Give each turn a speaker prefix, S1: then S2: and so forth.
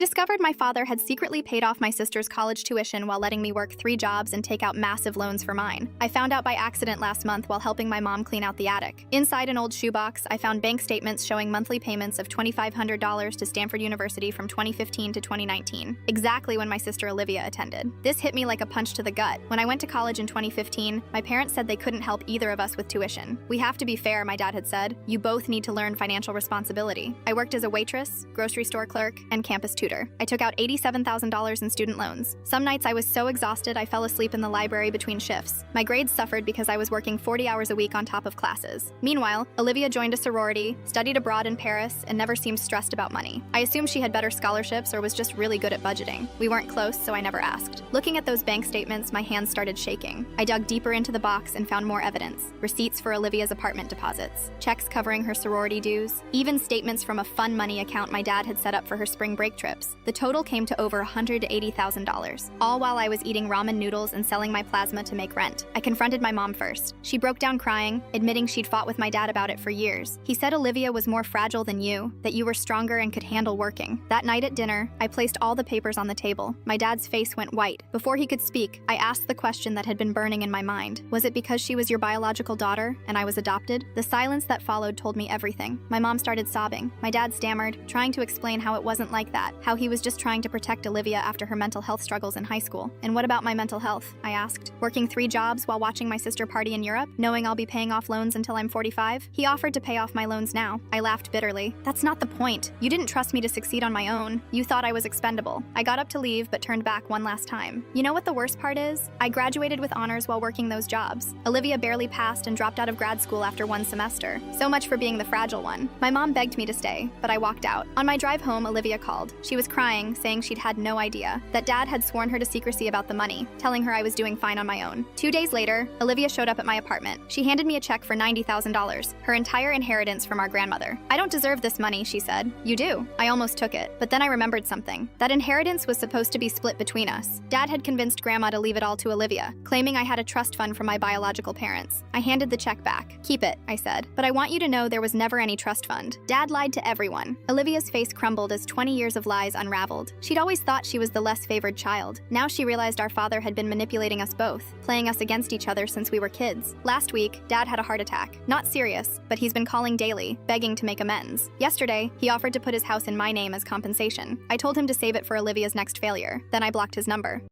S1: Discovered my father had secretly paid off my sister's college tuition while letting me work 3 jobs and take out massive loans for mine. I found out by accident last month while helping my mom clean out the attic. Inside an old shoebox, I found bank statements showing monthly payments of $2,500 to Stanford University from 2015 to 2019, exactly when my sister Olivia attended. This hit me like a punch to the gut. When I went to college in 2015, my parents said they couldn't help either of us with tuition. "We have to be fair," my dad had said. "You both need to learn financial responsibility." I worked as a waitress, grocery store clerk, and campus tutor. I took out $87,000 in student loans. Some nights I was so exhausted I fell asleep in the library between shifts. My grades suffered because I was working 40 hours a week on top of classes. Meanwhile, Olivia joined a sorority, studied abroad in Paris, and never seemed stressed about money. I assumed she had better scholarships or was just really good at budgeting. We weren't close, so I never asked. Looking at those bank statements, my hands started shaking. I dug deeper into the box and found more evidence. Receipts for Olivia's apartment deposits, checks covering her sorority dues, even statements from a fun money account my dad had set up for her spring break trips. The total came to over $180,000, all while I was eating ramen noodles and selling my plasma to make rent. I confronted my mom first. She broke down crying, admitting she'd fought with my dad about it for years. He said Olivia was more fragile than you, that you were stronger and could handle working. That night at dinner, I placed all the papers on the table. My dad's face went white. Before he could speak, I asked the question that had been burning in my mind. Was it because she was your biological daughter and I was adopted? The silence that followed told me everything. My mom started sobbing. My dad stammered, trying to explain how it wasn't like that, how he was just trying to protect Olivia after her mental health struggles in high school. "And what about my mental health?" I asked. "Working 3 jobs while watching my sister party in Europe, knowing I'll be paying off loans until I'm 45? He offered to pay off my loans now." I laughed bitterly. "That's not the point. You didn't trust me to succeed on my own. You thought I was expendable." I got up to leave but turned back one last time. You know what the worst part is? I graduated with honors while working those jobs. Olivia barely passed and dropped out of grad school after 1 semester. So much for being the fragile one. My mom begged me to stay, but I walked out. On my drive home, Olivia called. She was crying, saying she'd had no idea, that dad had sworn her to secrecy about the money, telling her I was doing fine on my own. 2 days later, Olivia showed up at my apartment. She handed me a check for $90,000, her entire inheritance from our grandmother. "I don't deserve this money," she said. "You do." I almost took it, but then I remembered something. That inheritance was supposed to be split between us. Dad had convinced Grandma to leave it all to Olivia, claiming I had a trust fund from my biological parents. I handed the check back. "Keep it," I said, "but I want you to know there was never any trust fund. Dad lied to everyone." Olivia's face crumbled as 20 years of lies unraveled. She'd always thought she was the less favored child. Now she realized our father had been manipulating us both, playing us against each other since we were kids. Last week, Dad had a heart attack. Not serious, but he's been calling daily, begging to make amends. Yesterday, he offered to put his house in my name as compensation. I told him to save it for Olivia's next failure. Then I blocked his number.